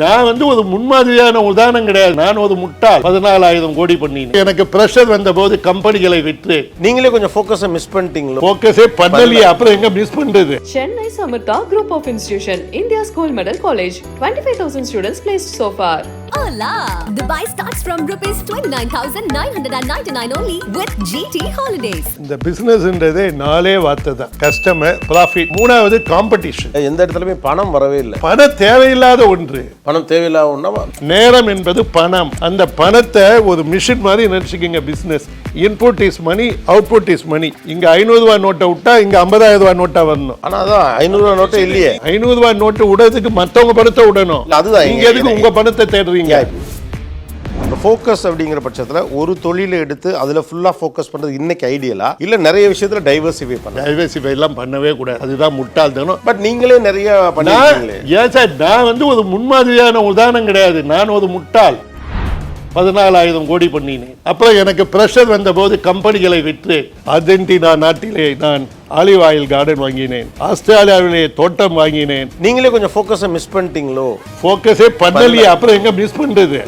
நான் ஒரு முன்மாதிரியான உதாரணம் கிடையாது. நான் ஒரு முட்டாள். 14,000 கோடி பண்ணினேன். எனக்கு பிரஷர் வந்த போது கம்பெனிகளை விற்று நீங்களே கொஞ்சம் ஃபோக்கஸை மிஸ் பண்ணிட்டீங்களோ? ஃபோக்கஸே பண்ணலையே, அப்புறம் எங்க மிஸ் பண்றது? Chennai Samartha Group of Institution, India's Gold Medal College, 25,000 students placed so far. Hola! Dubai starts from rupees 29,999 only with GT Holidays. இந்த பிசினஸ்ன்றதே நாலே வார்த்தை தான். Customer, profit. மூணாவது காம்படிஷன். எந்த இடத்துலயுமே பணம் வரவே இல்லை. பணம் தேவையில்லாத ஒன்று. பணம் தேவையில்லாத ஒன்றா. நேரம் என்பது பணம். அந்த பணத்தை ஒரு மிஷின் மாதிரி நினைச்சுக்கிங்க. Business input is money, output is money. இங்க 500 ரூபாய் நோட்டை விட்டா இங்க 50,000 ரூபாய் நோட்டா வரணும். ஆனா அதான் 500 ரூபாய் நோட்டே இல்லையே. 500 ரூபாய் நோட்டு விடுறதுக்கு மத்தவங்க பணத்தை விடணும். அதுதான் நீங்க எதுக்கு உங்க பணத்தை தேடுறீங்க? ஃபோக்கஸ் அப்படிங்கிற பட்சத்தில் ஒரு தொழிலை எடுத்து அதில் ஃபுல்லாக ஃபோக்கஸ் பண்ணுறது இன்னைக்கு ஐடியலா இல்லை நிறைய விஷயத்தில் டைவர்சிஃபை பண்ண? டைவர்சிஃபை எல்லாம் பண்ணவே கூடாது. அதுதான் முட்டாள்தனம். பட் நீங்களே நிறைய பண்ணீங்களே. ஏன் சார், நான் ஒரு முன்மாதிரியான உதாரணம் கிடையாது. நான் ஒரு முட்டாள். 14,000 கோடி பண்ணினேன். அப்புறம் எனக்கு பிரஷர் வந்த போது கம்பெனிகளை விற்று அர்ஜென்டினா நாட்டிலே நான் ஆலிவ் ஆயில் கார்டன் வாங்கினேன். ஆஸ்திரேலியாவிலே தோட்டம் வாங்கினேன். நீங்களே கொஞ்சம் ஃபோக்கஸை மிஸ் பண்ணிட்டீங்களோ? ஃபோக்கஸே பண்ணலையே, அப்புறம் எங்க மிஸ் பண்றது?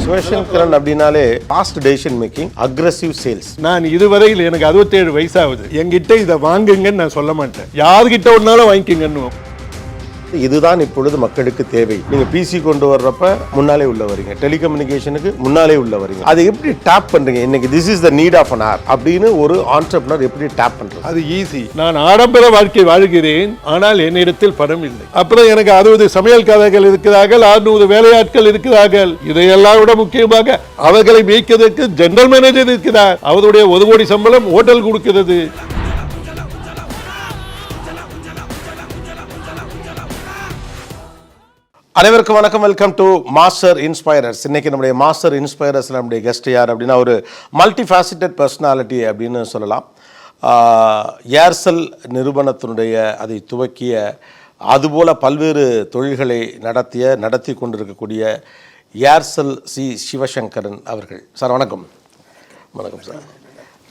சிவசங்கரன் அப்படின்னாலே fast decision making, aggressive sales. நான் இதுவரையில் எனக்கு 67 வயசாகுது. என்கிட்ட இதை வாங்குங்கன்னு நான் சொல்ல மாட்டேன். யார்கிட்ட ஒன்னாலும் வாங்கிக்கங்கன்னு. இதுதான் இப்பொழுது மக்களுக்கு தேவை. நீங்க பிசி கொண்டு வர்றப்ப முன்னாலே உள்ள வரீங்க, டெலிகம்யூனிகேஷனுக்கு முன்னாலே உள்ள வரீங்க. அதை எப்படி டேப் பண்றீங்க? இன்னைக்கு this is the need of an hour அப்படின்னு ஒரு ஆண்டர்பிரனர் எப்படி டேப் பண்றது? அது ஈஸி. நான் ஆடம்பர வாழ்க்கை வாழ்கிறேன், ஆனால் என்னிடத்தில் பணம் இல்லை. அப்புறம் எனக்கு 60 சமையல்காரர்கள் இருக்கிறார்கள், 600 வேலையாட்கள் இருக்கிறார்கள். இதையெல்லாம் விட முக்கியமாக அவர்களை மேய்க்கிறதுக்கு ஜெனரல் மேனேஜர் இருக்கிறார். அவருடைய 1 கோடி சம்பளம் ஹோட்டல் கொடுக்கிறது. அனைவருக்கும் வணக்கம். Welcome to master inspirers. இன்னைக்கு நம்முடைய மாஸ்டர் இன்ஸ்பைரர்ஸில் நம்முடைய கெஸ்ட் யார் அப்படின்னா ஒரு மல்டி ஃபேசிட்டட் பர்சனாலிட்டி அப்படின்னு சொல்லலாம். ஏர்செல் நிறுவனத்தினுடைய அதை துவக்கிய, அதுபோல் பல்வேறு தொழில்களை நடத்தி கொண்டிருக்கக்கூடிய ஏர்செல் சிவசங்கரன் அவர்கள். சார் வணக்கம். வணக்கம் சார்.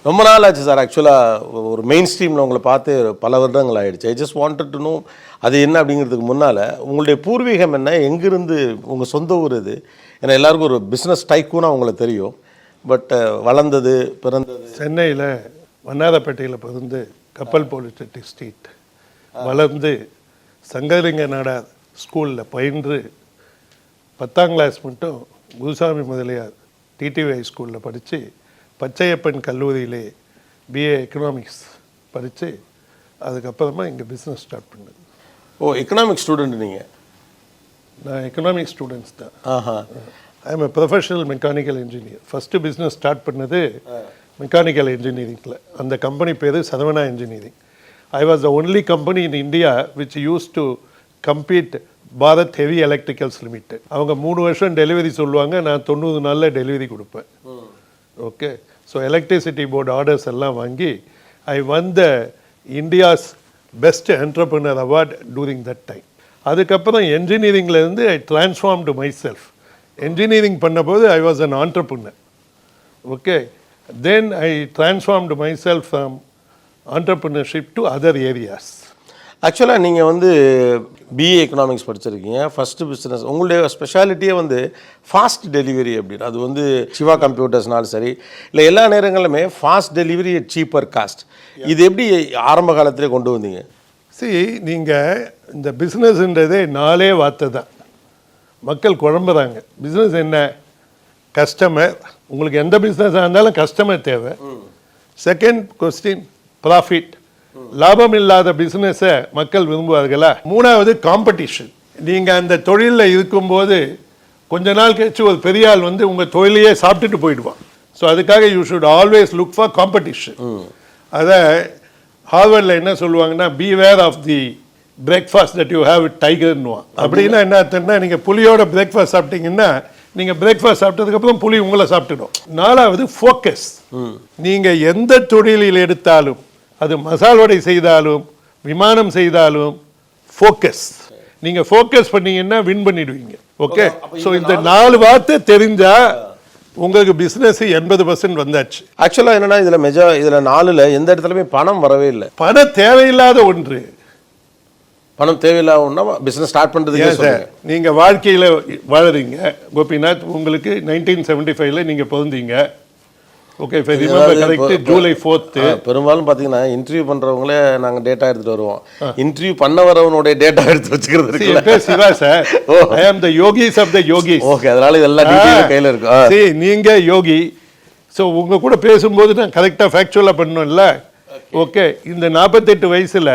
ரொம்ப நாள் ஆச்சு சார். ஆக்சுவலாக ஒரு மெயின் ஸ்ட்ரீமில் உங்களை பார்த்து பல வருடங்கள் ஆகிடுச்சு. I just wanted to know அது என்ன அப்படிங்கிறதுக்கு முன்னால் உங்களுடைய பூர்வீகம் என்ன, எங்கிருந்து, உங்கள் சொந்த ஊர் இது? ஏன்னா எல்லாருக்கும் ஒரு பிஸ்னஸ் டைக்கூனாக உங்களை தெரியும். பட் வளர்ந்தது, பிறந்தது சென்னையில் வண்ணாரப்பேட்டையில் பிறந்து கப்பல் பாலிடெக்னிக் ஸ்ட்ரீட் வளர்ந்து சங்கரிங்க நாடார் ஸ்கூலில் பயின்று 10ஆம் கிளாஸ் மட்டும் குருசாமி முதலியார் டிடிவி ஸ்கூலில் படித்து பச்சையப்பன் கல்லூரியிலே பிஏ எக்கனாமிக்ஸ் படித்து அதுக்கப்புறமா இங்கே பிஸ்னஸ் ஸ்டார்ட் பண்ணது. ஓ, எக்கனாமிக் ஸ்டூடெண்ட் நீங்கள்? நான் எக்கனாமிக் ஸ்டூடெண்ட்ஸ் தான். I am professional mechanical engineer. First business start பண்ணது மெக்கானிக்கல் இன்ஜினியரிங்கில். அந்த கம்பெனி பேர் Saravana engineering. I was the only company in India which use to compete Bharat heavy electricals limited. அவங்க 3 வருஷம் delivery சொல்லுவாங்க, நான் 90 நாளில் டெலிவரி கொடுப்பேன். Okay, so electricity board orders எல்லாம் வாங்கி I won the India's best entrepreneur award during that time. அதுக்கப்புறம் என்ஜினியரிங்லேருந்து I transformed myself. Engineering பண்ணபோது I was an entrepreneur. Okay, then I transformed myself from entrepreneurship to other areas. ஆக்சுவலாக நீங்கள் BA economics படிச்சிருக்கீங்க. First business உங்களுடைய ஸ்பெஷாலிட்டியே fast delivery அப்படின்னு. அது சிவா கம்ப்யூட்டர்ஸ்னாலும் சரி, இல்லை எல்லா நேரங்களிலுமே fast delivery at cheaper cost. இது எப்படி ஆரம்ப காலத்திலே கொண்டு வந்தீங்க? நீங்கள் இந்த பிஸ்னஸ்ன்றதே நாலே வார்த்தை தான். மக்கள் குழம்புறாங்க. பிஸ்னஸ் என்ன? கஸ்டமர். உங்களுக்கு எந்த பிஸ்னஸாக இருந்தாலும் கஸ்டமர் தேவை. Second question profit. லாபம் இல்லாத பிஸ்னஸை மக்கள் விரும்புவார்களா? மூணாவது காம்படிஷன். நீங்கள் அந்த தொழிலில் இருக்கும்போது கொஞ்ச நாள் கழிச்சு ஒரு பெரிய ஆள் உங்கள் தொழிலையே சாப்பிட்டுட்டு போயிடுவான். ஸோ அதுக்காக you should always look for competition. அதை ஹார்வர்டில் என்ன சொல்லுவாங்கன்னா, beware of the breakfast that you have it டைகர்னுவான். அப்படின்னா என்ன அர்த்தம்னா, நீங்கள் புலியோட பிரேக்ஃபாஸ்ட் சாப்பிட்டீங்கன்னா நீங்கள் பிரேக்ஃபாஸ்ட் சாப்பிட்டதுக்கப்புறம் புலி உங்களை சாப்பிட்டுடும். 4வது ஃபோக்கஸ். நீங்கள் எந்த தொழிலில் எடுத்தாலும், அது மசால் வடை செய்தாலும் விமானம் செய்தாலும், ஃபோக்கஸ். நீங்கள் ஃபோக்கஸ் பண்ணீங்கன்னா வின் பண்ணிடுவீங்க. ஓகே, ஸோ இந்த 4 வார்த்தை தெரிஞ்சா உங்களுக்கு பிஸ்னஸ் 80% வந்தாச்சு. ஆக்சுவலாக என்னன்னா இதில் 4ல் எந்த இடத்துலையுமே பணம் வரவே இல்லை. பணம் தேவையில்லாத ஒன்று. பணம் தேவையில்லாம பிசினஸ் ஸ்டார்ட் பண்றதுக்கே ஏன் சார் நீங்க வாழ்க்கையில வாழறீங்க கோபிநாத், உங்களுக்கு 1975ல நீங்க பிறந்தீங்க. Okay, correct. ஜூலை 4th. பெரும்பாலும் பாத்தீங்கன்னா இன்டர்வியூ பண்றவங்களே நாங்க டேட்டா எடுத்துட்டு வருவோம். இன்டர்வியூ பண்ண வரவனுடைய டேட்டா எடுத்து வச்சுக்கிறது இருக்குல்ல. Siva sir, I am the yogis of the yogis. Okay, அதனால இதெல்லாம் டீடைல் கையில இருக்கு. சரி, நீங்க யோகி. ஸோ உங்க கூட பேசும்போது நான் கரெக்டா ஃபேக்சுவலா பண்ணணும்ல. ஓகே, இந்த 48 வயசுல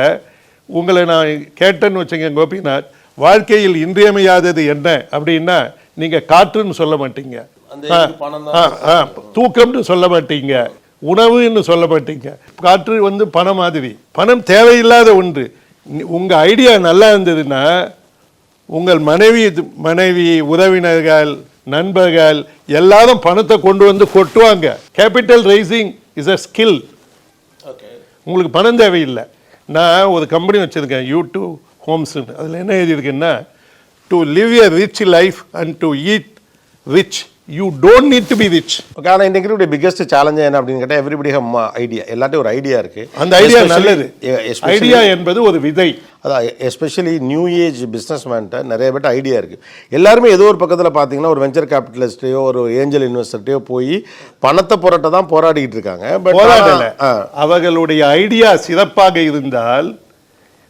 உங்களை நான் கேட்டேன்னு வச்சுங்க கோபிநாத், வாழ்க்கையில் இன்றியமையாதது என்ன அப்படின்னா நீங்க காற்றுன்னு சொல்ல மாட்டீங்க, தூக்கம்னு சொல்ல மாட்டீங்க, உணவுன்னு சொல்ல மாட்டீங்க. காற்று வந்து பணம் மாதிரி. பணம் தேவையில்லாத ஒன்று. உங்க ஐடியா நல்லா இருந்ததுன்னா உங்கள் மனைவி உறவினர்கள் நண்பர்கள் எல்லாரும் பணத்தை கொண்டு வந்து கொட்டுவாங்க. Capital raising is a skill. உங்களுக்கு பணம் தேவையில்லை. நான் ஒரு கம்பெனி வச்சுருக்கேன், U2 ஹோம்ஸ்ன்னு. அதில் என்ன எழுதியிருக்கேன்னா, to live a rich life and to eat rich, you don't need to be rich. Okay, ஆனால் இன்றைக்கு பிக்கஸ்ட் சேலஞ்ச் என்ன அப்படின்னு கேட்டால், எவ்ரிபடி ஹவ் ஐடியா. எல்லாத்தையும் ஒரு ஐடியா இருக்குது. அந்த ஐடியா நல்லது. ஐடியா என்பது ஒரு விதை. அதான் எஸ்பெஷலி நியூ ஏஜ் பிஸ்னஸ் மேன்ட்ட நிறைய பேர்ட்ட ஐடியா இருக்குது. எல்லாருமே ஏதோ ஒரு பக்கத்தில் பார்த்தீங்கன்னா ஒரு வெஞ்சர் கேபிட்டலிஸ்ட்டையோ ஒரு ஏஞ்சல் இன்வெஸ்டர்ட்டையோ போய் பணத்தை புரட்ட தான் போராடிக்கிட்டு இருக்காங்க. போராடல, அவர்களுடைய ஐடியா சிறப்பாக இருந்தால்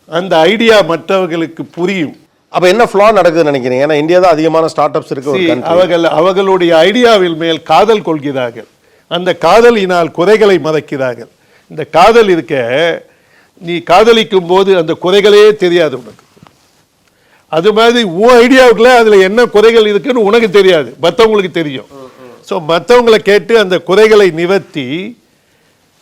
அந்த ஐடியா மற்றவர்களுக்கு புரியும். அப்போ என்ன ஃப்ளா நடக்குதுன்னு நினைக்கிறீங்க? ஏன்னா இந்தியா தான் அதிகமான ஸ்டார்ட் அப்ஸ் இருக்கு. அவர்களுடைய ஐடியாவில் மேல் காதல் கொள்கிறார்கள். அந்த காதலினால் குறைகளை மறைக்கிறார்கள். இந்த காதல் இருக்க, நீ காதலிக்கும் போது அந்த குறைகளே தெரியாது உனக்கு. அது மாதிரி உன் ஐடியாவுக்குள்ள அதில் என்ன குறைகள் இருக்குன்னு உனக்கு தெரியாது, மற்றவங்களுக்கு தெரியும். ஸோ மற்றவங்களை கேட்டு அந்த குறைகளை நிவர்த்தி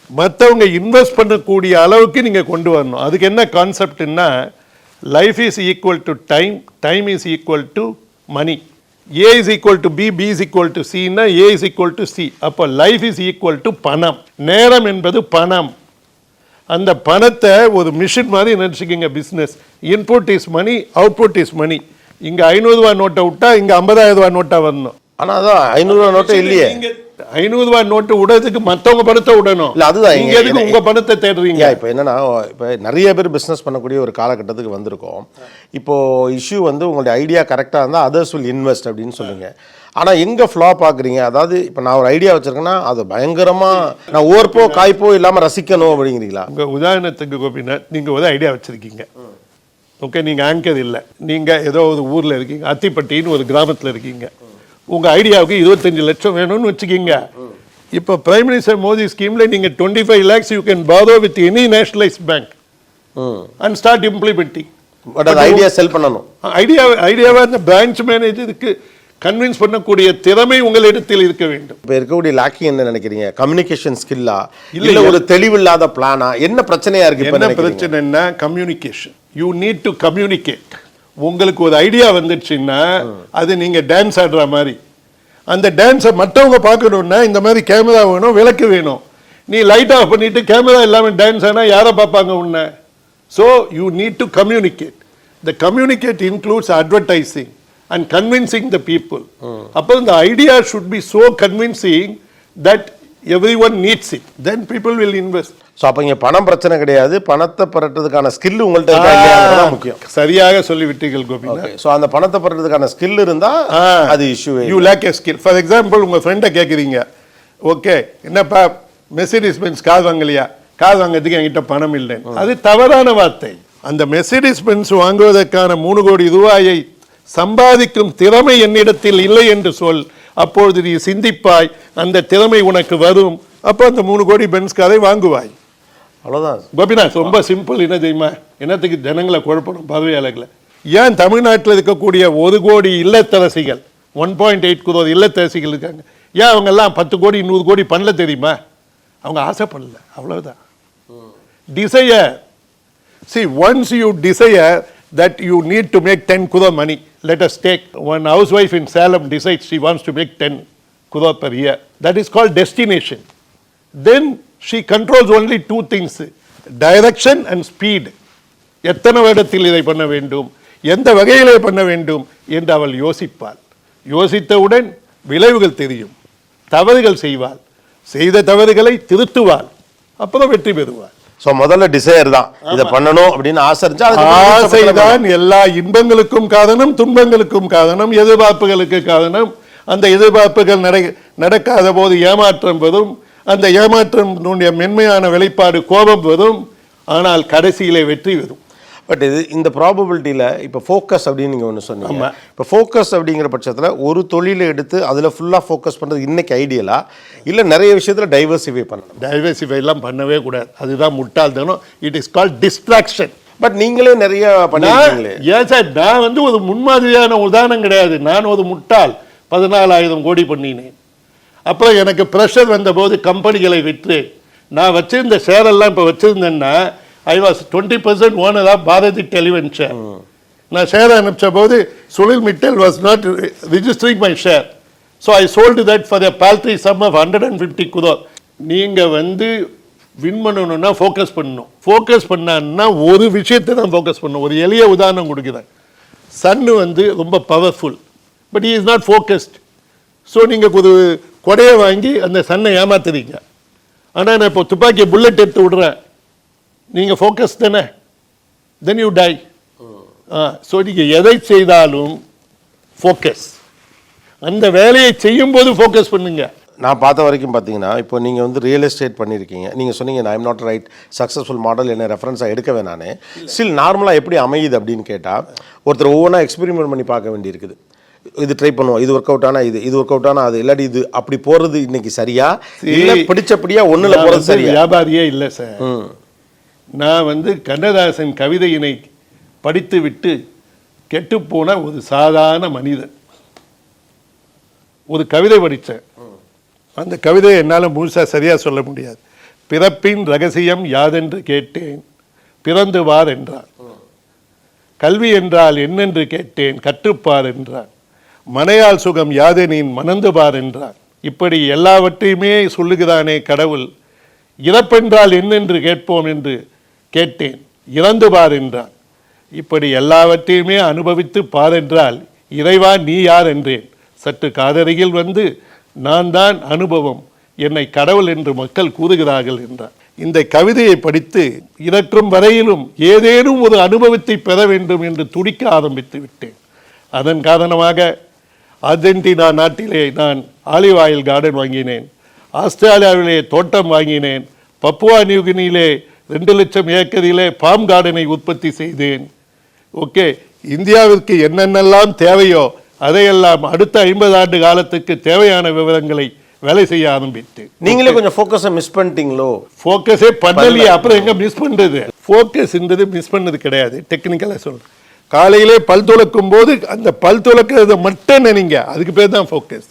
மற்றவங்க இன்வெஸ்ட் பண்ணக்கூடிய அளவுக்கு நீங்கள் கொண்டு வரணும். அதுக்கு என்ன கான்செப்ட்னா, life is equal to time, time is equal to money. A is equal to B, B is equal to C னா A is equal to C. அப்போ லைஃப் இஸ் ஈக்குவல் டு பணம். நேரம் என்பது பணம். அந்த பணத்தை ஒரு மிஷின் மாதிரி நினச்சிக்கிங்க. Business input is money, output is money. இங்கே 500 ரூபா நோட்டை விட்டா இங்கே 50,000 ரூபா நோட்டா வரணும். ஆனால் அதான் 500 ரூபா நோட்டே இல்லையே. 500 ரூபா நோட்டு விடுறதுக்கு மற்றவங்க பணத்தை விடணும். இல்லை, அதுதான் இங்கே எதுக்கு உங்க பணத்தை தேடுறீங்க? இப்போ என்னன்னா, இப்போ நிறைய பேர் பிஸ்னஸ் பண்ணக்கூடிய ஒரு காலகட்டத்துக்கு வந்திருக்கோம். இப்போ இஷ்யூ வந்து உங்களுடைய ஐடியா கரெக்டாக இருந்தால் அதர்ஸ் வில் இன்வெஸ்ட் அப்படின்னு சொல்லுங்க. ஆனால் எங்கே ஃப்ளா பார்க்குறீங்க? அதாவது இப்போ நான் ஒரு ஐடியா வச்சுருக்கேன்னா அது பயங்கரமாக நான் ஓர்ப்போ காய்ப்போ இல்லாமல் ரசிக்கணும் அப்படிங்கிறீங்களா? உங்கள் உதாரணத்துக்கு கோபிநாத், நீங்கள் ஒரு ஐடியா வச்சுருக்கீங்க. ஓகே, நீங்கள் ஆங்கர் இல்லை, நீங்கள் ஏதோ ஒரு ஊரில் இருக்கீங்க, அத்திப்பட்டின்னு ஒரு கிராமத்தில் இருக்கீங்க. உங்கள் ஐடியாவுக்கு 25 லட்சம் வேணும்னு வச்சுக்கிங்க. இப்போ பிரைம் மினிஸ்டர் மோடி ஸ்கீமில் நீங்கள் 25 lakhs you can borrow with any nationalised bank and start implementing. But அந்த ஐடியா செல் பண்ணணும். ஐடியாவை அந்த பிரான்ச் மேனேஜருக்கு கன்வின்ஸ் பண்ணக்கூடிய திறமை உங்களிடத்தில் இருக்க வேண்டும். இப்போ இருக்கக்கூடிய லாக்கிங் என்ன நினைக்கிறீங்க? கம்யூனிகேஷன் ஸ்கில்லா இல்லை ஒரு தெளிவில்லாத பிளானா? என்ன பிரச்சனையா இருக்கு? என்ன பிரச்சனைன்னா communication. You need to communicate. உங்களுக்கு ஒரு ஐடியா வந்துடுச்சுன்னா அது நீங்க டான்ஸ் ஆடுற மாதிரி. அந்த டான்ஸை மற்றவங்க பார்க்கணும்னா இந்த மாதிரி கேமரா வேணும், விளக்கு வேணும். நீ லைட் ஆஃப் பண்ணிட்டு கேமரா இல்லாமல் டான்ஸ் ஆனால் யாரை பார்ப்பாங்க உன்னை? So you need to communicate. The communicate includes advertising and convincing the people. அப்போ இந்த idea should be so convincing that everyone needs it, then people will invest. So அப்போ இங்கே பணம் பிரச்சனை கிடையாது, பணத்தை பரட்டுறதுக்கான ஸ்கில் உங்கள்கிட்ட இருக்கா முக்கியம். சரியாக சொல்லிவிட்டீர்கள் கோபிநாத். ஸோ அந்த பணத்தை பரட்டுறதுக்கான ஸ்கில் இருந்தால் அது issue. You lack a skill. For example, உங்கள் ஃப்ரெண்டை கேட்குறீங்க, ஓகே என்னப்பா மெர்சிடிஸ் பென்ஸ் கார் வாங்கலையா? கார் வாங்கிறதுக்கு என்கிட்ட பணம் இல்லைன்னு. அது தவறான வார்த்தை. அந்த மெர்சிடிஸ் பென்ஸ் வாங்குவதற்கான 3 கோடி ரூபாயை சம்பாதிக்கும் திறமை என்னிடத்தில் இல்லை என்று சொல். அப்பொழுது நீ சிந்திப்பாய், அந்த திறமை உனக்கு வரும். அப்போ அந்த 3 கோடி பென்ஸ் காரை வாங்குவாய். அவ்வளோதான் கோபிநாத். ரொம்ப சிம்பிள். என்ன தெரியுமா? என்னத்துக்கு ஜனங்களை குழப்பணும் பார்வையாளர்களை? ஏன் தமிழ்நாட்டில் இருக்கக்கூடிய 1 கோடி இல்லத்தரசிகள், 1.8 crore இல்லத்தரசிகள் இருக்காங்க, ஏன் அவங்கெல்லாம் 10 கோடி 100 கோடி பண்ணல தெரியுமா? அவங்க ஆசைப்படல, அவ்வளவுதான். Desire. See, once you desire that you need to make 10 crore money, let us take one housewife in Salem decides she wants to make 10 crore per year. That is called destination. Then she controls only 2 things, direction and speed. எத்தனை வருடத்தில் இதை பண்ண வேண்டும், எந்த வகையிலே பண்ண வேண்டும் என்று அவள் யோசிப்பாள். யோசித்தவுடன் விளைவுகள் தெரியும். தவறுகள் செய்வாள், செய்த தவறுகளை திருத்துவாள், அப்புறம் வெற்றி பெறுவாள். ஸோ முதல்ல டிசைர் தான் இதை பண்ணணும் அப்படின்னு ஆசை இருந்துச்சு. ஆசைதான் எல்லா இன்பங்களுக்கும் காரணம், துன்பங்களுக்கும் காரணம், எதிர்பார்ப்புகளுக்கு காரணம். அந்த எதிர்பார்ப்புகள் நடக்காத போது ஏமாற்றம் வரும். அந்த ஏமாற்றம் மென்மையான வெளிப்பாடு கோபம் வரும். ஆனால் கடைசியிலே வெற்றி வரும். பட் இது இந்த ப்ராபபிலிட்டியில் இப்போ ஃபோக்கஸ் அப்படின்னு நீங்கள் ஒன்று சொன்னீங்க. இப்போ ஃபோக்கஸ் அப்படிங்கிற பட்சத்தில் ஒரு தொழிலை எடுத்து அதில் ஃபுல்லாக ஃபோக்கஸ் பண்ணுறது இன்னைக்கு ஐடியலா, இல்லை நிறைய விஷயத்தில் டைவர்சிஃபை பண்ணணும்? டைவர்சிஃபைலாம் பண்ணவே கூடாது. அதுதான் முட்டாள்தனம். It is called distraction. But நீங்களே நிறைய பண்ணிருக்கீங்களே. ஏன் சார், நான் வந்து ஒரு முன்மாதிரியான உதாரணம் கிடையாது. நான் ஒரு முட்டாள். 14,000 கோடி பண்ணினேன். அப்புறம் எனக்கு ப்ரெஷர் வந்தபோது கம்பெனிகளை விற்று நான் வச்சிருந்த ஷேர் எல்லாம் இப்போ வச்சிருந்தேன்னா I was 20% owner of Bharti Televenture. நான் ஷேர் அனுப்பிச்ச போது Sunil Mittal was not registering my share. So I sold that for the paltry sum of 150 crore. நீங்கள் வந்து வின் பண்ணணும்னா ஃபோக்கஸ் பண்ணணும். ஃபோக்கஸ் பண்ணான்னா ஒரு விஷயத்தை தான் ஃபோக்கஸ் பண்ணணும். ஒரு எளிய உதாரணம் கொடுக்குறேன். சன்னு வந்து ரொம்ப powerful, but he is not focused. So நீங்கள் ஒரு கொடையை வாங்கி அந்த சன்னை ஏமாத்துறீங்க. ஆனால் நான் இப்போ துப்பாக்கியை புல்லட் எடுத்து விடுறேன், நீங்கள் ஃபோக்கஸ் தானே, தென் யூ டை. ஸோ நீங்கள் எதை செய்தாலும் ஃபோக்கஸ். அந்த வேலையை செய்யும்போது ஃபோக்கஸ் பண்ணுங்க. நான் பார்த்த வரைக்கும் பார்த்தீங்கன்னா இப்போ நீங்கள் வந்து ரியல் எஸ்டேட் பண்ணியிருக்கீங்க. நீங்கள் சொன்னீங்க I am not right successful model, என்ன ரெஃபரன்ஸாக எடுக்கவே நான் ஸ்டில் நார்மலாக எப்படி அமையுது அப்படின்னு கேட்டால் ஒருத்தர் ஒவ்வொன்றா எக்ஸ்பெரிமெண்ட் பண்ணி பார்க்க வேண்டியிருக்குது. இது ட்ரை பண்ணுவோம், இது ஒர்க் அவுட் ஆனால் இது ஒர்க் அவுட் ஆனால் அது, இல்லாட்டி இது அப்படி போகிறது இன்னைக்கு சரியா இல்லை பிடிச்சபடியா ஒன்றில் போகிறது சரியா? வியாபாரியே இல்லை சார். நான் வந்து கண்ணதாசன் கவிதையினை படித்து விட்டு கெட்டுப்போன ஒரு சாதாரண மனிதன். ஒரு கவிதை படித்தேன். அந்த கவிதையை என்னால் முழுசாக சரியாக சொல்ல முடியாது. பிறப்பின் ரகசியம் யாதென்று கேட்டேன், பிறந்து வார் என்றார். கல்வி என்றால் என்னென்று கேட்டேன், கற்றுப்பார் என்றார். மனையால் சுகம் யாதெனின் மணந்து பார் என்றார். இப்படி எல்லாவற்றையுமே சொல்லுகிறானே கடவுள். இறப்பென்றால் என்னென்று கேட்போம் என்று கேட்டேன், இறந்து பார் என்றார். இப்படி எல்லாவற்றையுமே அனுபவித்து பார் என்றால் இறைவா நீ யார் என்றேன். சற்று காதருகில் வந்து நான் தான் அனுபவம், என்னை கடவுள் என்று மக்கள் கூறுகிறார்கள் என்றார். இந்த கவிதையை படித்து இறக்கும் வரையிலும் ஏதேனும் ஒரு அனுபவத்தை பெற வேண்டும் என்று துடிக்க ஆரம்பித்து விட்டேன். அதன் காரணமாக அர்ஜென்டினா நாட்டிலே நான் ஆலிவ் ஆயில் கார்டன் வாங்கினேன். ஆஸ்திரேலியாவிலே தோட்டம் வாங்கினேன். பப்புவா நியூகினியிலே 2 லட்சம் ஏக்கரிலே பாம் கார்டனை உற்பத்தி செய்தேன். ஓகே, இந்தியாவிற்கு என்னென்னலாம் தேவையோ அதையெல்லாம் அடுத்த 50 ஆண்டு காலத்துக்கு தேவையான விவரங்களை வேலை செய்ய ஆரம்பித்தேன். நீங்களே கொஞ்சம் ஃபோக்கஸை மிஸ் பண்ணிட்டீங்களோ? ஃபோக்கஸே பண்ணலையே, அப்புறம் எங்க மிஸ் பண்றது? ஃபோக்கஸ்ன்றது மிஸ் பண்ணது கிடையாது. டெக்னிக்கலாக சொல்றேன். காலையிலே பல் துளக்கும் போது அந்த பல் துளக்கிறத மட்டும் நினைங்க, அதுக்கு பேர் தான் ஃபோக்கஸ்.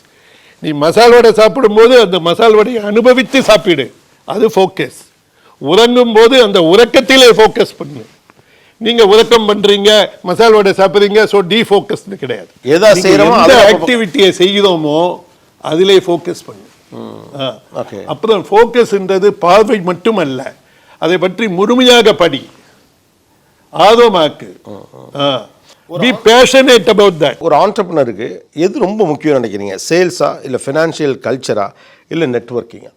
நீ மசால் வடை சாப்பிடும்போது அந்த மசால் வடையை அனுபவித்து சாப்பிடு, அது ஃபோக்கஸ். உறங்கும் போது அந்த உறக்கத்திலே ஃபோக்கஸ் பண்ணு. நீங்க உறக்கம் பண்றீங்க, மசால் வடை சாப்பிடுறீங்க, ஸோ டீஃபோக்கஸ்னு கிடையாது. எந்த ஆக்டிவிட்டியை செய்கிறோமோ அதிலே ஃபோக்கஸ் பண்ணு. அப்புறம் ஃபோக்கஸ்ன்றது பார்வை மட்டுமல்ல, அதை பற்றி முழுமையாக படி, ஆர்வமாக்கு. Be passionate about that. ஒரு ஆண்டர்பிரினருக்கு எது ரொம்ப முக்கியம் நினைக்கிறீங்க? சேல்ஸா, இல்லை ஃபினான்ஷியல் கல்ச்சரா, இல்லை நெட்வொர்க்கிங்கா?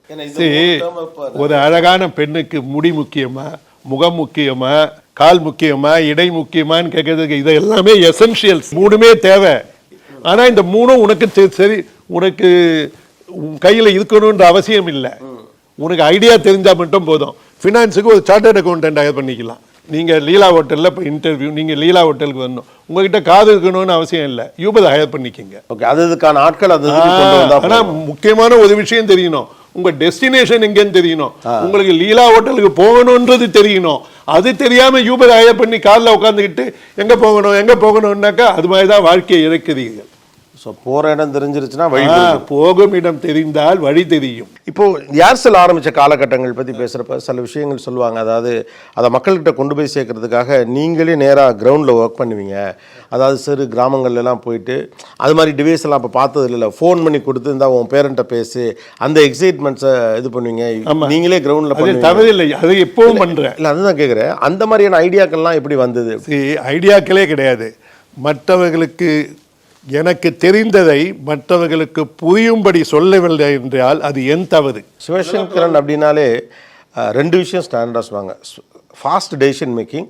ஒரு அழகான பெண்ணுக்கு முடி முக்கியமா, முகம் முக்கியமா, கால் முக்கியமா, இடை முக்கியமான்னு கேட்கறதுக்கு இது எல்லாமே எசென்ஷியல்ஸ். 3மே தேவை. ஆனால் இந்த 3ம் உனக்கு சரி, உனக்கு கையில் இருக்கணுன்ற அவசியம் இல்லை. உனக்கு ஐடியா தெரிஞ்சால் மட்டும் போதும். ஃபினான்ஸுக்கு ஒரு சார்ட்டர்ட் அக்கௌண்டன்ட் ஹையர் பண்ணிக்கலாம். நீங்கள் லீலா ஹோட்டலில் இப்போ இன்டர்வியூ, நீங்கள் லீலா ஹோட்டலுக்கு வரணும், உங்ககிட்ட காது இருக்கணும்னு அவசியம் இல்லை, யூபர் ஹையர் பண்ணிக்கங்க. ஓகே, அதுக்கான ஆட்கள் அது. ஆனால் முக்கியமான ஒரு விஷயம் தெரியணும், உங்க டெஸ்டினேஷன் எங்கன்னு தெரியணும். உங்களுக்கு லீலா ஹோட்டலுக்கு போகணுன்றது தெரியணும். அது தெரியாம யூபர் ஹையர் பண்ணி காரில் உட்காந்துக்கிட்டு எங்க போகணும்னாக்கா அது மாதிரி தான் வாழ்க்கையை இறக்குறீர்கள். ஸோ போகிற இடம் தெரிஞ்சிருச்சுன்னா வழி, போகும் இடம் தெரிந்தால் வழி தெரியும். இப்போது ஏர்செல் ஆரம்பித்த காலகட்டங்கள் பற்றி பேசுகிறப்ப சில விஷயங்கள் சொல்லுவாங்க. அதாவது அதை மக்கள்கிட்ட கொண்டு போய் சேர்க்கறதுக்காக நீங்களே நேராக கிரவுண்டில் ஒர்க் பண்ணுவீங்க. அதாவது சிறு கிராமங்கள்லாம் போயிட்டு அது மாதிரி டிவைஸ் எல்லாம் இப்போ பார்த்தது இல்லை, ஃபோன் பண்ணி கொடுத்து இருந்தால் உன் பேரண்ட்டை பேசு, அந்த எக்ஸைட்மெண்ட்ஸை இது பண்ணுவீங்க. நீங்களே கிரவுண்டில் பண்ணி தவறில்லை, அதை எப்பவும் பண்ணுறேன். இல்லை, அதுதான் கேட்குறேன். அந்த மாதிரியான ஐடியாக்கள்லாம் எப்படி வந்தது? ஐடியாக்களே கிடையாது. மற்றவர்களுக்கு எனக்கு தெரிந்ததை மற்றவர்களுக்கு புரியும்படி சொல்லவில்லை என்றால் அது என் தவறு. சிவசங்கரன் அப்படின்னாலே ரெண்டு விஷயம் ஸ்டாண்டர்டாக சொல்லுவாங்க. Fast decision making,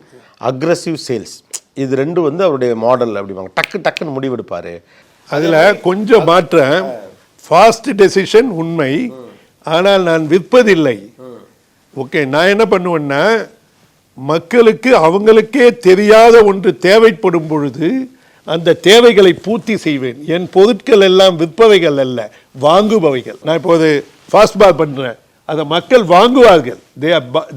aggressive sales. இது ரெண்டு வந்து அவருடைய மாடல் அப்படிவாங்க. டக்குன்னு முடிவெடுப்பார். அதில் கொஞ்சம் மாற்றம். ஃபாஸ்ட் டெசிஷன் உண்மை, ஆனால் நான் விற்பதில்லை. ஓகே, நான் என்ன பண்ணுவேன்னா, மக்களுக்கு அவங்களுக்கே தெரியாத ஒன்று தேவைப்படும் பொழுது அந்த தேவைகளை பூர்த்தி செய்வேன். என் பொருட்கள் எல்லாம் விற்பவைகள் அல்ல, வாங்குபவைகள். நான் இப்போது ஃபாஸ்ட் பார் பண்ணுறேன், அதை மக்கள் வாங்குவார்கள்.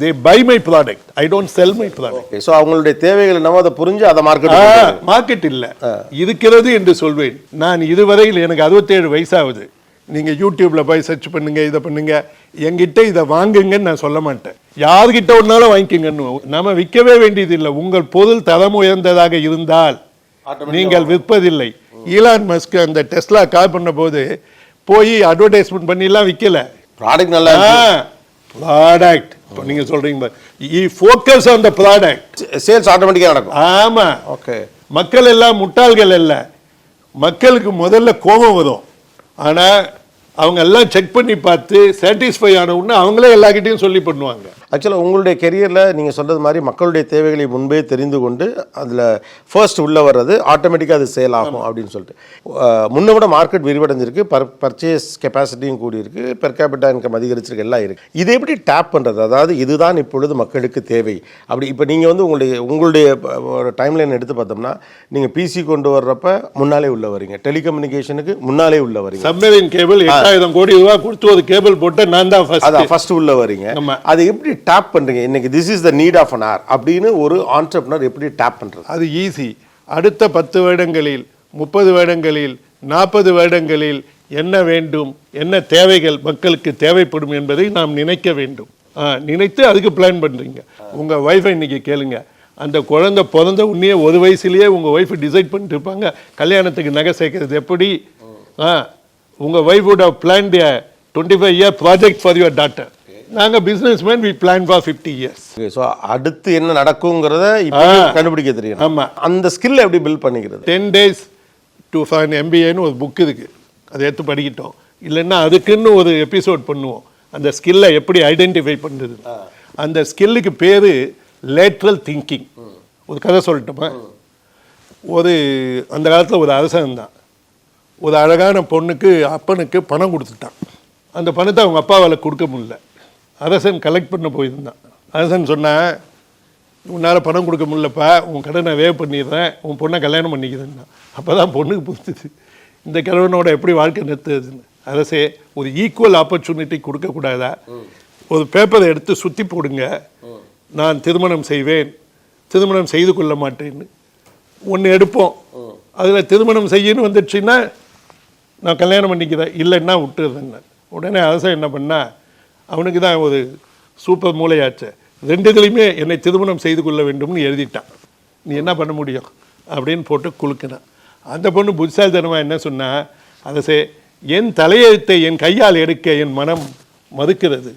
They buy my product, I don't sell my product. So அவங்களுடைய தேவைகள் என்னவோ அதை புரிஞ்சு அதை மார்க்கெட் இல்லை இருக்கிறது என்று சொல்வேன். நான் இதுவரையில் எனக்கு 67 வயசாகுது. நீங்கள் யூடியூப்ல போய் சர்ச் பண்ணுங்க, இதை பண்ணுங்க, என்கிட்ட இதை வாங்குங்கன்னு நான் சொல்ல மாட்டேன். யார்கிட்ட ஒன்னாலும் வாங்கிக்கங்கன்னு. நம்ம விற்கவே வேண்டியதில்லை. உங்கள் பொருள் தரம் உயர்ந்ததாக இருந்தால் நீங்கள் விற்பதில்லை. ஈலான் மஸ்க் அந்த டெஸ்லா கார் பண்ண போது போய் அட்வர்டைஸ்மெண்ட் பண்ணிலாம் விற்கல. ப்ராடக்ட் நல்லா ப்ராடக்ட் நீங்க சொல்றீங்க, focus on the product, sales ஆட்டோமேட்டிக்கா நடக்கும். ஆமா. ஓகே. மக்கள் எல்லாம் முட்டாள்கள் அல்ல. மக்களுக்கு முதல்ல கோபம் வரும், ஆனா அவங்க எல்லாம் செக் பண்ணி பார்த்து சாட்டிஸ்ஃபை ஆன உடனே அவங்களே எல்லார்கிட்டையும் சொல்லி பண்ணுவாங்க. ஆக்சுவலாக உங்களுடைய கெரியரில் நீங்கள் சொல்கிறது மாதிரி மக்களுடைய தேவைகளை முன்பே தெரிந்து கொண்டு அதில் ஃபர்ஸ்ட் உள்ளே வர்றது ஆட்டோமேட்டிக்காக அது சேல் ஆகும் அப்படின்னு சொல்லிட்டு முன்ன விட மார்க்கெட் விரிவடைஞ்சிருக்கு, பர்ச்சேஸ் கெப்பாசிட்டியும் கூடியிருக்கு, பெர் கேபிட்டா இன்கம் அதிகரிச்சிருக்கு, எல்லாம் இருக்குது. இதை எப்படி டேப் பண்ணுறது? அதாவது இதுதான் இப்பொழுது மக்களுக்கு தேவை அப்படி. இப்போ நீங்கள் வந்து உங்களுடைய டைம்லைன் எடுத்து பார்த்தோம்னா, நீங்கள் பிசி கொண்டு வர்றப்ப முன்னாலே உள்ள வரீங்க, டெலிகம்யூனிகேஷனுக்கு முன்னாலே உள்ள வரீங்க, சப்மரீன் கேபிள் 8000 கோடி ரூபாய் கொடுத்து ஒரு கேபிள் போட்டு நான் தான் ஃபர்ஸ்ட் உள்ள வரீங்க. அது எப்படி டேப் பண்றீங்க? இன்னைக்கு this is the need of an hour அப்படின்னு ஒரு ஆண்டர்பிரனர் எப்படி டேப் பண்றது? அது ஈஸி. அடுத்த 10 வருடங்களில், 30 வருடங்களில், 40 வருடங்களில் என்ன வேண்டும், என்ன தேவைகள் மக்களுக்கு தேவைப்படும் என்பதை நாம் நினைக்க வேண்டும். நினைத்து அதுக்கு பிளான் பண்றீங்க. உங்க ஒய்ஃபை இன்னைக்கு கேளுங்க, அந்த குழந்தை பிறந்த உடனே ஒரு வயசுலயே உங்க ஒய்ஃப் டிசைட் பண்ணிட்டு இருப்பாங்க கல்யாணத்துக்கு நகை சேர்க்கிறது எப்படி. உங்க wife would have planned a 25-year project for your daughter. நாங்க businessman, we plan for 50 years. So அடுத்து என்ன நடக்குங்கிறத இப்போ கண்டுபிடிக்க தெரியும். ஆமா. அந்த ஸ்கில் எப்படி பில்ட் பண்ணிக்கிறது? 10 days to find MBAன்னு ஒரு புக் இருக்கு, அதை எடுத்து படிக்கிட்டோம். இல்லைன்னா அதுக்குன்னு ஒரு எபிசோட் பண்ணுவோம், அந்த ஸ்கில்லை எப்படி ஐடென்டிஃபை பண்ணுறது. அந்த ஸ்கில்லுக்கு பேரு லேட்ரல் திங்கிங். ஒரு கதை சொல்லட்டுமா? அந்த காலத்தில் ஒரு அரசன் தான் ஒரு அழகான பொண்ணுக்கு அப்பனுக்கு பணம் கொடுத்துட்டான். அந்த பணத்தை அவங்க அப்பாவால் கொடுக்க முடியல. அரசன் கலெக்ட் பண்ண போயிருந்தான். அரசன் சொன்னான், உன்னால் பணம் கொடுக்க முடியலப்பா, உன் கடனை வேவ் பண்ணிடுறேன், உன் பொண்ணை கல்யாணம் பண்ணிக்கிறேன்னா. அப்போ தான் பொண்ணுக்கு புரிஞ்சுது இந்த கிழவனோட எப்படி வாழ்க்கை நிறுத்துறதுன்னு. அரசே, ஒரு ஈக்குவல் ஆப்பர்ச்சுனிட்டி கொடுக்கக்கூடாதா? ஒரு பேப்பரை எடுத்து சுற்றி போடுங்க, நான் திருமணம் செய்வேன், திருமணம் செய்து கொள்ள மாட்டேன்னு ஒன்று எடுப்போம். அதில் திருமணம் செய்யன்னு வந்துடுச்சுன்னா நான் கல்யாணம் பண்ணிக்கிறேன், இல்லைன்னா விட்டுறேன். உடனே அரசன் என்ன பண்ணா, அவனுக்கு தான் ஒரு சூப்பர் மூளையாச்சு, ரெண்டுகளையுமே என்னை திருமணம் செய்து கொள்ள வேண்டும்னு எழுதிட்டான். நீ என்ன பண்ண முடியும் அப்படின்னு போட்டு குலுக்கினான். அந்த பொண்ணு புத்திசாலித்தனமாக என்ன சொன்னா, அரசே, என் தலையெழுத்தை என் கையால் எடுக்க என் மனம் மறுக்கிறது.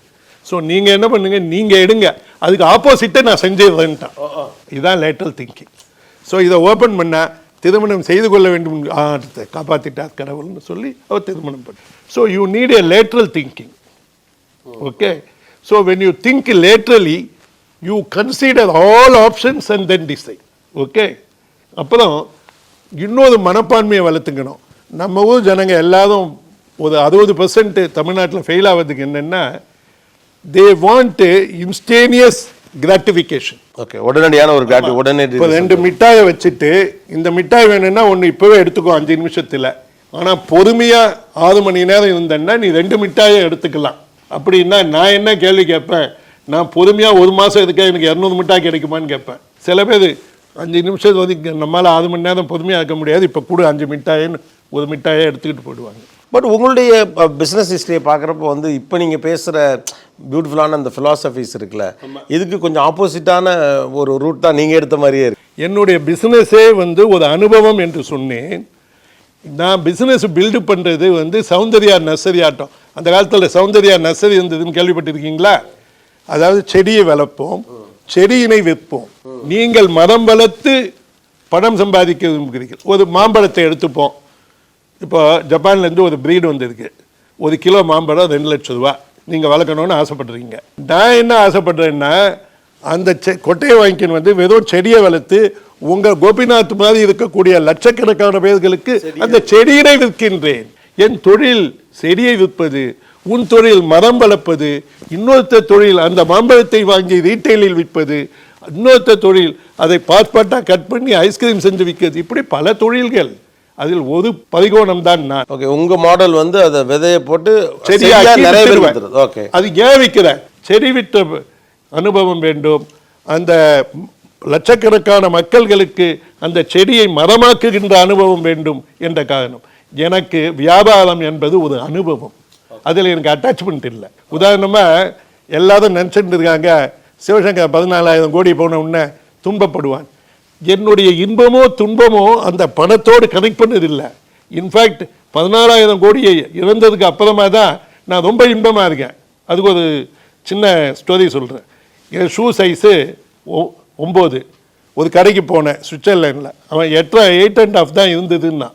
ஸோ நீங்கள் என்ன பண்ணுங்க, நீங்கள் எடுங்க, அதுக்கு ஆப்போசிட்டை நான் செஞ்சிடுறேன்ட்டான். இதுதான் லேட்டரல் திங்கிங். ஸோ இதை ஓப்பன் பண்ணால் திருமணம் செய்து கொள்ள வேண்டும், காப்பாற்றிட்டார் கடவுள்னு சொல்லி அவர் திருமணம் பண்ண. So you need a lateral thinking. Okay, so when you think laterally you consider all options and then decide. Okay, அப்புறம் இன்னொரு மனப்பான்மையை வளர்த்துக்கணும். நம்ம ஊர் ஜனங்க எல்லாரும் ஒரு 60% தமிழ்நாட்டில் ஃபெயில் ஆகிறதுக்கு என்னென்னா, தே வாண்ட் இன்ஸ்டேனியஸ் கிராட்டிஃபிகேஷன். ஓகே, உடனடியான ஒரு உடனடி. இப்போ 2 மிட்டாயை வச்சுட்டு, இந்த மிட்டாய் வேணும்னா ஒன்று இப்போவே எடுத்துக்கோ 5 நிமிஷத்தில், ஆனால் பொறுமையாக 6 மணி நேரம் இருந்தேன்னா நீ 2 மிட்டாயை எடுத்துக்கலாம். அப்படின்னா நான் என்ன கேள்வி கேட்பேன், நான் பொறுமையாக 1 மாதம் இருக்கேன், எனக்கு 200 மிட்டாய் கிடைக்குமான்னு கேட்பேன். சில பேர் 5 நிமிஷம் வந்து நம்மளால் 6 மணி நேரம் பொறுமையாக இருக்க முடியாது, இப்போ கூட 5 மிட்டாயின்னு ஒரு மிட்டாயை எடுத்துக்கிட்டு போயிடுவாங்க. பட் உங்களுடைய பிஸ்னஸ் ஹிஸ்ட்ரியை பார்க்குறப்போ வந்து இப்போ நீங்கள் பேசுகிற பியூட்டிஃபுல்லான அந்த ஃபிலாசபிஸ் இருக்குல்ல, இதுக்கு கொஞ்சம் ஆப்போசிட்டான ஒரு ரூட் தான் நீங்கள் எடுத்த மாதிரியே இருக்கு. என்னுடைய பிஸ்னஸே வந்து ஒரு அனுபவம் என்று சொன்னேன். நான் பிஸ்னஸ் பில்டு பண்ணுறது வந்து சௌந்தர்யா நர்சரி ஆட்டம். அந்த காலத்தில் சௌந்தர்யா நர்சரி இருந்ததுன்னு கேள்விப்பட்டிருக்கீங்களா? அதாவது செடியை வளர்ப்போம், செடியினை விற்போம். நீங்கள் மரம் வளர்த்து பணம் சம்பாதிக்க விரும்புகிறீர்கள். ஒரு மாம்பழத்தை எடுத்துப்போம். இப்போ ஜப்பான்லேருந்து ஒரு ப்ரீடு வந்திருக்கு, 1 கிலோ மாம்பழம் 2 லட்சம் ரூபா. நீங்கள் வளர்க்கணும்னு ஆசைப்படுறீங்க. நான் என்ன ஆசைப்படுறேன்னா அந்த கொட்டையை வாங்கிக்கின்னு வந்து வெறும் செடியை வளர்த்து உங்கள் கோபிநாத் மாதிரி இருக்கக்கூடிய லட்சக்கணக்கான பேர்களுக்கு அந்த செடியினை விற்கின்றேன். என் தொழில் செடியை விற்பது, உன் தொழில் மரம் வளர்ப்பது, இன்னொருத்த தொழில் அந்த மாம்பழத்தை வாங்கி ரீட்டைலில் விற்பது, இன்னொருத்த தொழில் அதை பார்ட்பாட்டாக கட் பண்ணி ஐஸ்கிரீம் செஞ்சு விற்கிறது. இப்படி பல தொழில்கள். அதில் ஒரு பரிகோணம் தான் நான். ஓகே, உங்க மாடல் வந்து அதை விதையை போட்டு செடியாக்கி நிறைய பேர் வித்துருவேன். வித்துறது. ஓகே, அது ஏன் விற்கிறேன்? செடி விற்ற அனுபவம் வேண்டும். அந்த லட்சக்கணக்கான மக்கள்களுக்கு அந்த செடியை மரமாக்குகின்ற அனுபவம் வேண்டும் என்ற காரணம். எனக்கு வியாபாரம் என்பது ஒரு அனுபவம். அதில் எனக்கு அட்டாச்மெண்ட் இல்லை. உதாரணமாக எல்லாரும் நினச்சிட்டு இருக்காங்க சிவசங்கர் 14,000 கோடி போன உடனே துன்பப்படுவான். என்னுடைய இன்பமோ துன்பமோ அந்த பணத்தோடு கனெக்ட் பண்ணதில்லை. இன்ஃபேக்ட் 14,000 கோடியை இறந்ததுக்கு அப்புறமா தான் நான் ரொம்ப இன்பமாக இருக்கேன். அதுக்கு ஒரு சின்ன ஸ்டோரி சொல்கிறேன். என் ஷூ சைஸு 9. ஒரு கடைக்கு போனேன் சுவிட்சர்லாண்டில். அவன் 8.5 தான் இருந்ததுன்னா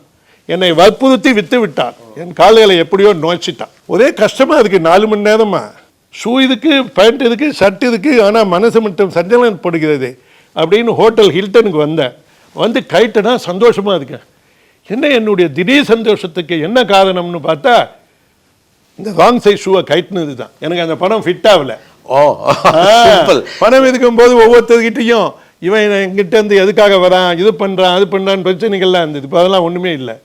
என்னை வற்புறுத்தி விற்று விட்டான். என் காலையில் எப்படியோ நோய்ச்சிட்டான். ஒரே கஷ்டமாக இருக்குது. 4 மணி நேரமா ஷூ இதுக்கு, பேண்ட் இதுக்கு, ஷர்ட் இதுக்கு, ஆனால் மனசு மட்டும் சஞ்சலப்படுகிறது அப்படின்னு ஹோட்டல் ஹில்டனுக்கு வந்தேன். வந்து கைட்டனா சந்தோஷமாக இருக்கேன். என்ன என்னுடைய திடீர் சந்தோஷத்துக்கு என்ன காரணம்னு பார்த்தா இந்த ராங் சைஸ் ஷூவை கைட்டினது தான். எனக்கு அந்த பணம் ஃபிட் ஆகலை. ஓ, சிம்பிள். பணம் இருக்கும்போது ஒவ்வொருத்தர்கிட்டையும் இவன் என்கிட்ட இருந்து எதுக்காக வரான், இது பண்ணுறான், அது பண்ணுறான்னு பிரச்சனைகள்லாம் இருந்தது. இப்போ அதெல்லாம் ஒன்றுமே இல்லை.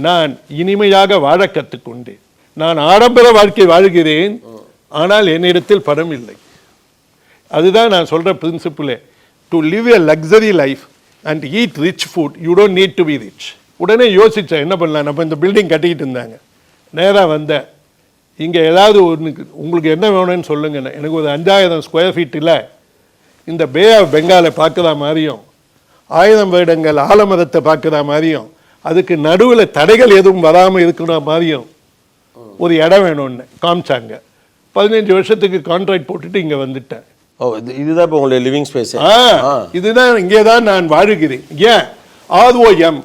நான் இனிமையாக வாழ கற்றுக்கொண்டேன். நான் ஆடம்பர வாழ்க்கை வாழ்கிறேன், ஆனால் என்னிடத்தில் பணம் இல்லை. அதுதான் நான் சொல்கிற பிரின்சிபிளே. To live a luxury life and eat rich food, you don't need to be rich. உடனே யோசித்தேன் என்ன பண்ணலாம். நம்ம இந்த பில்டிங் கட்டிக்கிட்டு இருந்தாங்க. நேராக வந்தேன். இங்கே ஏதாவது ஒன்று உங்களுக்கு என்ன வேணும்னு சொல்லுங்கண்ணே. எனக்கு ஒரு 5,000 ஸ்கொயர் ஃபீட்டில் இந்த பே ஆஃப் பெங்காலை பார்க்குற மாதிரியும் 1000 வருடங்கள் ஆலமரத்தை பார்க்குற மாதிரியும் அதுக்கு நடுவில் தடைகள் எதுவும் வராமல் இருக்கிற மாதிரியும் ஒரு இடம் வேணும்னு காமிச்சாங்க. 15 வருஷத்துக்கு கான்ட்ராக்ட் போட்டுட்டு இங்கே வந்துட்டேன். ஓ, இதுதான் இப்போ உங்களுடைய லிவிங் ஸ்பேஸ். இதுதான், இங்கே தான் நான் வாழுகிறேன். ஏன் ROM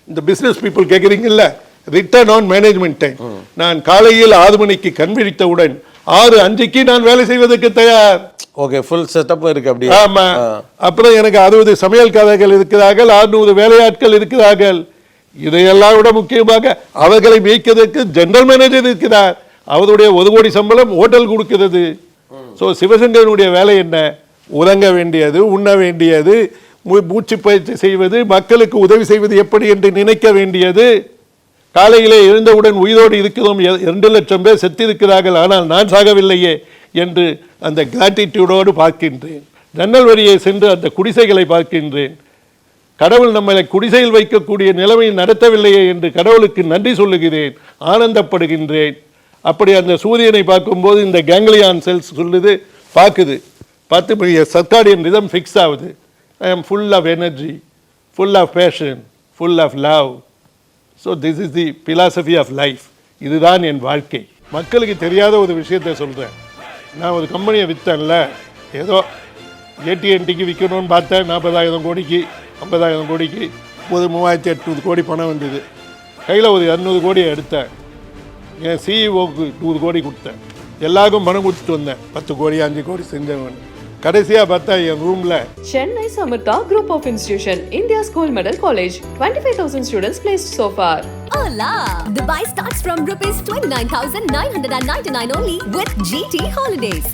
இந்த பிஸ்னஸ் பீப்புள் கேட்குறீங்கல்ல, ரிட்டர்ன் ஆன் மேனேஜ்மெண்ட் டைம். நான் காலையில் 6 மணிக்கு கண் விழித்தவுடன் 6:05க்கு நான் வேலை செய்வதற்கு தயார். ஓகே, ஃபுல் செட்டப் இருக்கு அப்படி. ஆமா. அப்புறம் எனக்கு 60 சமையல்காரர்கள் இருக்கிறார்கள், 600 வேலையாட்கள் இருக்கிறார்கள். இதையெல்லாம் விட முக்கியமாக அவர்களை மேய்க்கிறதுக்கு ஜெனரல் மேனேஜர் இருக்கிறார். அவருடைய 1 கோடி சம்பளம் ஹோட்டல் கொடுக்கிறது. ஸோ சிவசங்கரனுடைய வேலை என்ன? உறங்க வேண்டியது, உண்ண வேண்டியது, மூச்சு பயிற்சி செய்வது, மக்களுக்கு உதவி செய்வது எப்படி என்று நினைக்க வேண்டியது. காலையிலே எழுந்தவுடன் உயிரோடு இருக்கிறோம், 2 லட்சம் பேர் செத்திருக்கிறார்கள், ஆனால் நான் சாகவில்லையே என்று அந்த கிராட்டிடியூடோடு பார்க்கின்றேன். ஜன்னல் வழியே சென்று அந்த குடிசைகளை பார்க்கின்றேன். கடவுள் நம்மளை குடிசையில் வைக்கக்கூடிய நிலைமையை நடத்தவில்லையே என்று கடவுளுக்கு நன்றி சொல்லுகிறேன், ஆனந்தப்படுகின்றேன். அப்படி அந்த சூரியனை பார்க்கும்போது இந்த கேங்லியான் செல்ஸ் சொல்லுது, பார்க்குது, 10 மணி சர்க்காடியன் ரிதம் ஃபிக்ஸ் ஆகுது. I am full of energy, full of passion, full of love. So this is the philosophy of life. இதுதான் என் வாழ்க்கை. மக்களுக்கு தெரியாத ஒரு விஷயத்தை சொல்கிறேன். நான் ஒரு கம்பெனியை விற்றேன்ல, ஏதோ AT&Tக்கு விற்கணும்னு பார்த்தேன். 40,000 கோடிக்கு 50,000 கோடிக்கு ஒரு 3,800 கோடி பணம் வந்தது. கையில் ஒரு 200 கோடியை எடுத்தேன். என் சிஇஓக்கு 100 கோடி கொடுத்தேன். எல்லாருக்கும் பணம் கொடுத்துட்டு வந்தேன். 10 கோடி 5 கோடி செஞ்சவன். கடைசியாக பார்த்தா என் ரூமில் Chennai Samartha Group of Institution, India's Gold Medal College, 25,000 students placed so far. Hola! Dubai starts from rupees 29,999 only with GT Holidays.